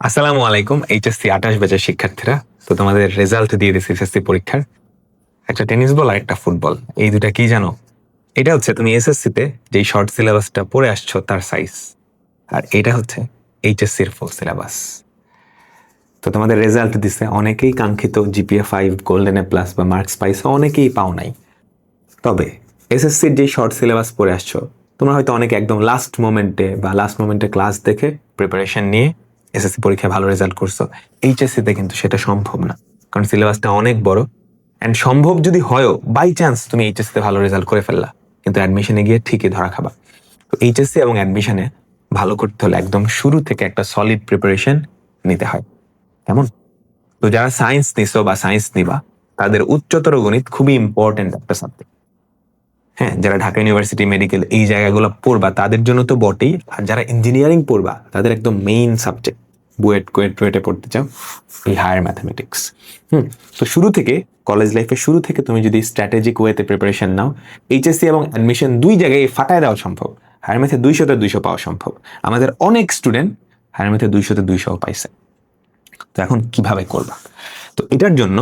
আসসালামু আলাইকুম। এইচএসসি 28 ব্যাচের শিক্ষার্থীরা, তো তোমাদের রেজাল্ট দিয়ে দিয়েছে এসএসসি পরীক্ষার। একটা টেনিস বল আর একটা ফুটবল, এই দুটা কি জানো? এটা হচ্ছে তুমি এসএসসি তে যেই শর্ট সিলেবাসটা পড়ে আসছো তার সাইজ, আর এটা হচ্ছে এইচএসসির ফুল সিলেবাস। তো তোমাদের রেজাল্ট দিছে, অনেকেই কাঙ্ক্ষিত জিপিএ 5 গোল্ডেন এ প্লাস বা মার্কস পাইছো, অনেকেই পাও নাই। তবে এসএসসির যে শর্ট সিলেবাস পড়ে আসছো, তোমরা হয়তো অনেকে একদম লাস্ট মোমেন্টে ক্লাস দেখে প্রিপারেশন নিয়ে এসএসসি পরীক্ষায় ভালো রেজাল্ট করছো। এইচএসসি তে কিন্তু সেটা সম্ভব না, কারণ সিলেবাসটা অনেক বড়। অ্যান্ড সম্ভব যদি হয়ও, বাই চান্স তুমি এইচএসসি তে ভালো রেজাল্ট করে ফেললা, কিন্তু অ্যাডমিশনে গিয়ে ঠিকই ধরা খাবা। তো এইচএসসি এবং অ্যাডমিশনে ভালো করতে হলে একদম শুরু থেকে একটা সলিড প্রিপারেশন নিতে হয়। কেমন? তো যারা সায়েন্স নিছো বা সায়েন্স নিবা, তাদের উচ্চতর গণিত খুবই ইম্পর্টেন্ট একটা সাবজেক্ট। হ্যাঁ, যারা ঢাকা ইউনিভার্সিটি মেডিকেল এই জায়গাগুলো পড়বা তাদের জন্য তো বটেই, আর যারা ইঞ্জিনিয়ারিং পড়বা তাদের একদম মেইন সাবজেক্ট, বুয়েট কুয়েটে পড়তে চাও, এই হায়ার ম্যাথামেটিক্স। তো শুরু থেকে কলেজ লাইফে শুরু থেকে তুমি যদি স্ট্র্যাটেজিক ওয়েতে প্রিপারেশন নাও, এইচএসসি এবং অ্যাডমিশন দুই জায়গায় ফাটায় দেওয়া সম্ভব। হায়ার ম্যাথে 200-তে 200 পাওয়া সম্ভব। আমাদের অনেক স্টুডেন্ট হায়ার ম্যাথে 200-তে 200 পাইছে। তো এখন কিভাবে করবা? তো এটার জন্য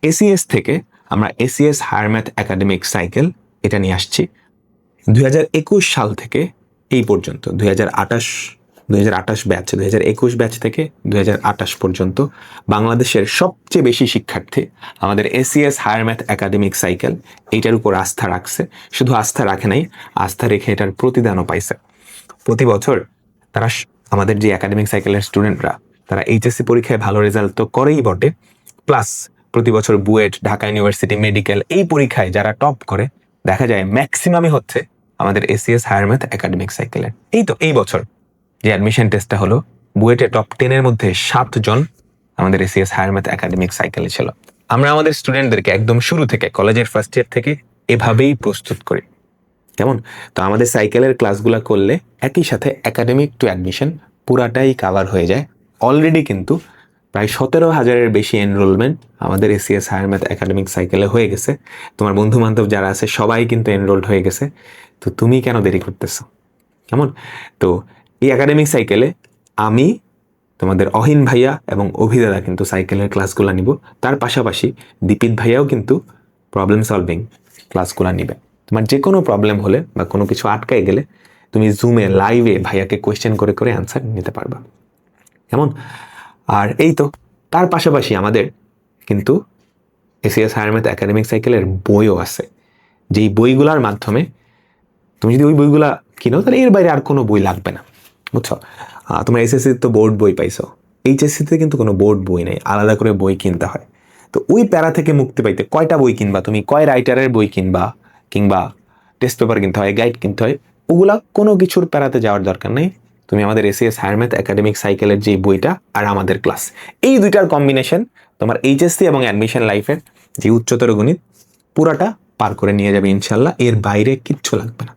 এসিএস থেকে আমরা ACS higher math academic cycle এটা নিয়ে আসছি। 2021 সাল থেকে এই পর্যন্ত 2028 ব্যাচ, 2021 ব্যাচ থেকে 2028 পর্যন্ত বাংলাদেশের সবচেয়ে বেশি শিক্ষার্থী আমাদের ACS higher math academic cycle এইটার উপর আস্থা রাখছে। শুধু আস্থা রাখে নাই, আস্থা রেখে এটার প্রতিদানও পাইছে। প্রতি বছর তারা আমাদের যে একাডেমিক সাইকেলের স্টুডেন্টরা, তারা এইচএসসি পরীক্ষায় ভালো রেজাল্ট তো করেই বটে, প্লাস প্রতি বছর বুয়েট, ঢাকা ইউনিভার্সিটি মেডিকেল এই পরীক্ষায় যারা টপ করে, দেখা যায় ম্যাক্সিমামই হচ্ছে আমাদের এসিএস হায়ার ম্যাথ একাডেমিক সাইকেলের। এই বছর যে অ্যাডমিশন টেস্টটা হলো, বুয়েটে টপ 10-এর মধ্যে 7 জন আমাদের এসিএস হায়ার ম্যাথ একাডেমিক সাইকেলে ছিল। আমরা আমাদের স্টুডেন্টদেরকে একদম শুরু থেকে কলেজের ফার্স্ট ইয়ার থেকে এভাবেই প্রস্তুত করি। কেমন? তো আমাদের সাইকেলের ক্লাসগুলো করলে একই সাথে একাডেমিক টু অ্যাডমিশন পুরাটাই কাভার হয়ে যায়। অলরেডি কিন্তু প্রায় 17,000-এর বেশি এনরোলমেন্ট আমাদের এসিএস হায়ার ম্যাথ একাডেমিক সাইকেলে হয়ে গেছে। তোমার বন্ধু বান্ধব যারা আছে সবাই কিন্তু এনরোলড হয়ে গেছে। তো তুমি কেন দেরি করতেছো? কেমন? তো এই একাডেমিক সাইকেলে আমি, তোমাদের অহিন ভাইয়া এবং অভিদাদা কিন্তু সাইকেলের ক্লাসগুলো নিব। তার পাশাপাশি দীপিত ভাইয়াও কিন্তু প্রবলেম সলভিং ক্লাসগুলো নিবে। তোমার যে কোনো প্রবলেম হলে বা কোনো কিছু আটকায় গেলে তুমি জুমে লাইভে ভাইয়াকে কোয়েশ্চেন করে করে অ্যান্সার নিতে পারবা। কেমন? আর এই তো, তার পাশাপাশি আমাদের কিন্তু এসিএস হায়ার ম্যাথ একাডেমিক সাইকেলের বইও আছে, যেই বইগুলোর মাধ্যমে তুমি যদি ওই বইগুলা কিনো তাহলে এর বাইরে আর কোনো বই লাগবে না, বুঝছো? তোমরা এসএসসি তো বোর্ড বই পাইছো, এইচএসসিতে কিন্তু কোনো বোর্ড বই নেই, আলাদা করে বই কিনতে হয়। তো ওই প্যারা থেকে মুক্তি পাইতে কয়টা বই কিনবা তুমি, কয় রাইটারের বই কিনবা, কিংবা টেস্ট পেপার কিনতে হয়, গাইড কিনতে হয়, ওগুলা কোনো কিছুর প্যারাতে যাওয়ার দরকার নেই। তুমি আমাদের এসিএস হায়ার ম্যাথ একাডেমিক সাইকেলের যে বইটা আর আমাদের ক্লাস, এই দুইটার কম্বিনেশন তোমার এইচএসসি এবং অ্যাডমিশন লাইফের যে উচ্চতর গণিত পুরাটা পার করে নিয়ে যাবে ইনশাল্লাহ। এর বাইরে কিচ্ছু লাগবে না।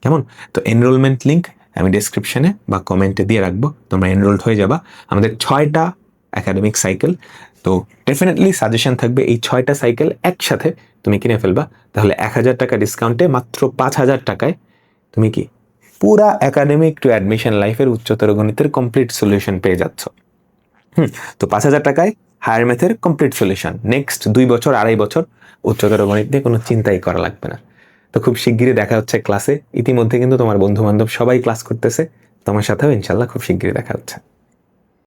কেমন? তো এনরোলমেন্ট লিঙ্ক আমি ডেসক্রিপশনে বা কমেন্টে দিয়ে রাখবো, তোমরা এনরোলড হয়ে যাবা। আমাদের 6টা একাডেমিক সাইকেল, তো ডেফিনেটলি সাজেশন থাকবে এই 6টা সাইকেল একসাথে তুমি কিনে ফেলবা, তাহলে 1,000 টাকা ডিসকাউন্টে মাত্র 5,000 টাকায় তুমি কি পুরা একাডেমিক টু অ্যাডমিশন লাইফের উচ্চতর গণিতের কমপ্লিট সলিউশন পেয়ে যাচ্ছ। তো 5,000 টাকায় হায়ার ম্যাথের কমপ্লিট সলিউশন, নেক্সট 2 বছর 2.5 বছর উচ্চতর গণিত নিয়ে কোনো চিন্তাই করা লাগবে না। তো খুব শিগগিরই দেখা হচ্ছে ক্লাসে। ইতিমধ্যে কিন্তু তোমার বন্ধু বান্ধব সবাই ক্লাস করতেছে, তোমার সাথেও ইনশাল্লাহ খুব শিগগিরই দেখা হচ্ছে।